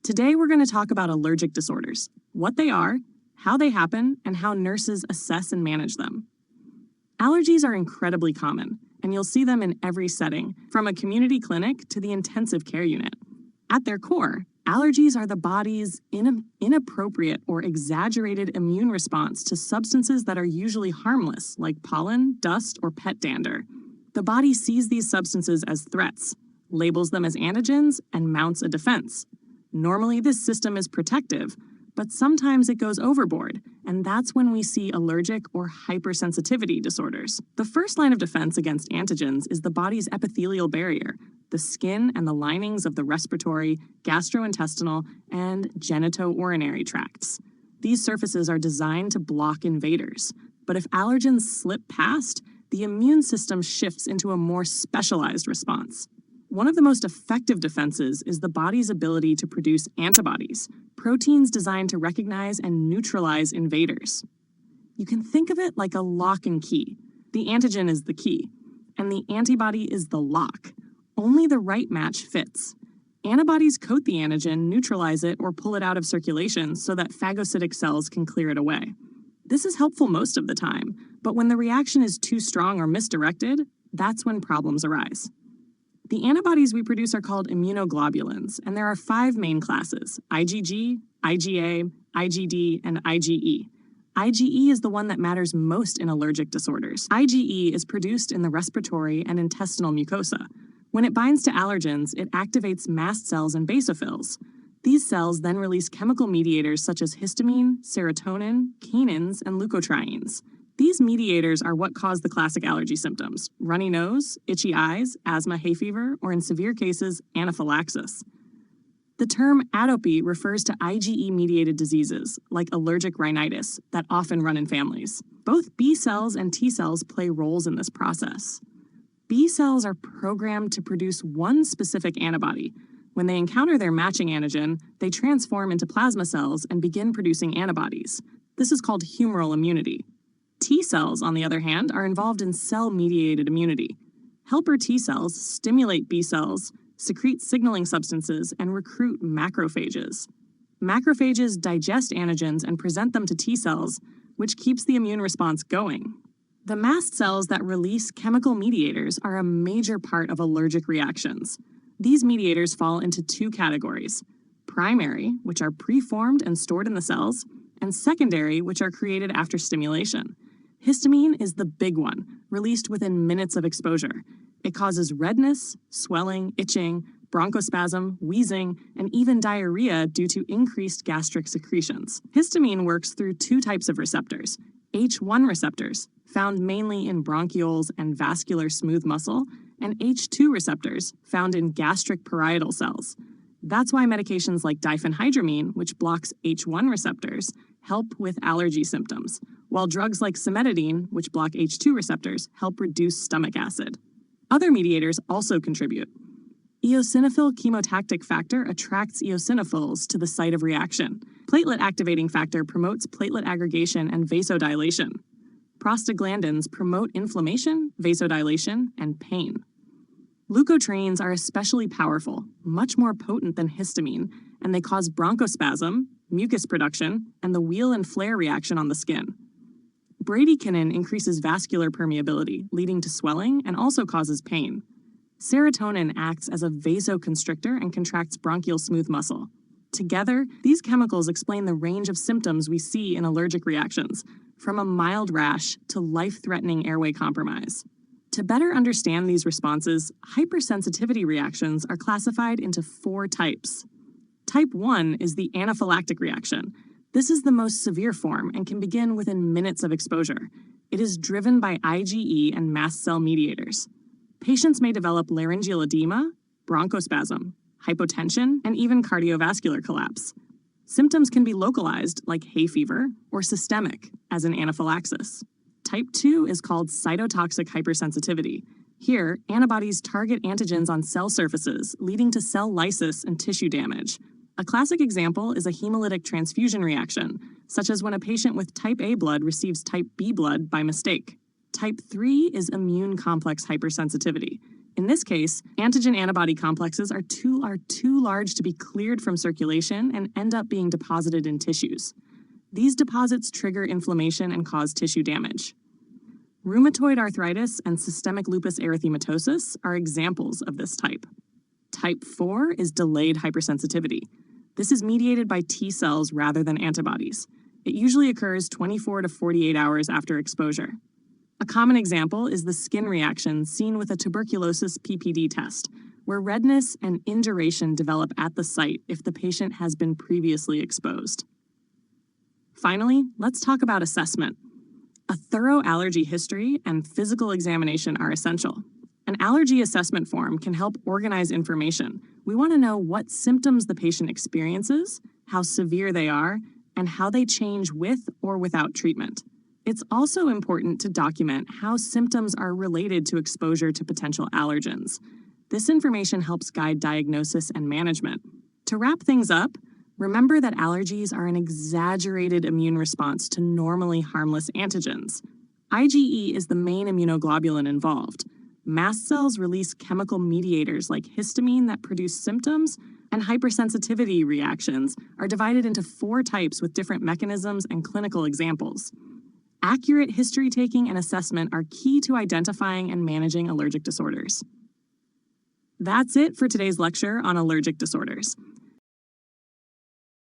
Today we're going to talk about allergic disorders, what they are, how they happen, and how nurses assess and manage them. Allergies are incredibly common, and you'll see them in every setting, from a community clinic to the intensive care unit. At their core, allergies are the body's inappropriate or exaggerated immune response to substances that are usually harmless, like pollen, dust, or pet dander. The body sees these substances as threats, labels them as antigens, and mounts a defense. Normally, this system is protective, but sometimes it goes overboard, and that's when we see allergic or hypersensitivity disorders. The first line of defense against antigens is the body's epithelial barrier, the skin and the linings of the respiratory, gastrointestinal, and genitourinary tracts. These surfaces are designed to block invaders, but if allergens slip past, the immune system shifts into a more specialized response. One of the most effective defenses is the body's ability to produce antibodies, proteins designed to recognize and neutralize invaders. You can think of it like a lock and key. The antigen is the key, and the antibody is the lock. Only the right match fits. Antibodies coat the antigen, neutralize it, or pull it out of circulation so that phagocytic cells can clear it away. This is helpful most of the time, but when the reaction is too strong or misdirected, that's when problems arise. The antibodies we produce are called immunoglobulins, and there are 5 main classes: IgG, IgA, IgD, and IgE. IgE is the one that matters most in allergic disorders. IgE is produced in the respiratory and intestinal mucosa. When it binds to allergens, it activates mast cells and basophils. These cells then release chemical mediators such as histamine, serotonin, canins, and leukotrienes. These mediators are what cause the classic allergy symptoms: runny nose, itchy eyes, asthma, hay fever, or in severe cases, anaphylaxis. The term atopy refers to IgE-mediated diseases, like allergic rhinitis, that often run in families. Both B cells and T cells play roles in this process. B cells are programmed to produce one specific antibody. When they encounter their matching antigen, they transform into plasma cells and begin producing antibodies. This is called humoral immunity. T cells, on the other hand, are involved in cell-mediated immunity. Helper T cells stimulate B cells, secrete signaling substances, and recruit macrophages. Macrophages digest antigens and present them to T cells, which keeps the immune response going. The mast cells that release chemical mediators are a major part of allergic reactions. These mediators fall into 2 categories: primary, which are preformed and stored in the cells, and secondary, which are created after stimulation. Histamine is the big one, released within minutes of exposure. It causes redness, swelling, itching, bronchospasm, wheezing, and even diarrhea due to increased gastric secretions. Histamine works through 2 types of receptors: H1 receptors, found mainly in bronchioles and vascular smooth muscle, and H2 receptors, found in gastric parietal cells. That's why medications like diphenhydramine, which blocks H1 receptors, help with allergy symptoms, while drugs like cimetidine, which block H2 receptors, help reduce stomach acid. Other mediators also contribute. Eosinophil chemotactic factor attracts eosinophils to the site of reaction. Platelet activating factor promotes platelet aggregation and vasodilation. Prostaglandins promote inflammation, vasodilation, and pain. Leukotrienes are especially powerful, much more potent than histamine, and they cause bronchospasm, mucus production, and the wheal and flare reaction on the skin. Bradykinin increases vascular permeability, leading to swelling, and also causes pain. Serotonin acts as a vasoconstrictor and contracts bronchial smooth muscle. Together, these chemicals explain the range of symptoms we see in allergic reactions, from a mild rash to life-threatening airway compromise. To better understand these responses, hypersensitivity reactions are classified into 4 types. Type 1 is the anaphylactic reaction. This is the most severe form and can begin within minutes of exposure. It is driven by IgE and mast cell mediators. Patients may develop laryngeal edema, bronchospasm, hypotension, and even cardiovascular collapse. Symptoms can be localized, like hay fever, or systemic, as in anaphylaxis. Type 2 is called cytotoxic hypersensitivity. Here, antibodies target antigens on cell surfaces, leading to cell lysis and tissue damage. A classic example is a hemolytic transfusion reaction, such as when a patient with type A blood receives type B blood by mistake. Type 3 is immune complex hypersensitivity. In this case, antigen-antibody complexes are too large to be cleared from circulation and end up being deposited in tissues. These deposits trigger inflammation and cause tissue damage. Rheumatoid arthritis and systemic lupus erythematosus are examples of this type. Type 4 is delayed hypersensitivity. This is mediated by T cells rather than antibodies. It usually occurs 24 to 48 hours after exposure. A common example is the skin reaction seen with a tuberculosis PPD test, where redness and induration develop at the site if the patient has been previously exposed. Finally, let's talk about assessment. A thorough allergy history and physical examination are essential. An allergy assessment form can help organize information. We want to know what symptoms the patient experiences, how severe they are, and how they change with or without treatment. It's also important to document how symptoms are related to exposure to potential allergens. This information helps guide diagnosis and management. To wrap things up, remember that allergies are an exaggerated immune response to normally harmless antigens. IgE is the main immunoglobulin involved. Mast cells release chemical mediators like histamine that produce symptoms, and hypersensitivity reactions are divided into 4 types with different mechanisms and clinical examples. Accurate history taking and assessment are key to identifying and managing allergic disorders. That's it for today's lecture on allergic disorders.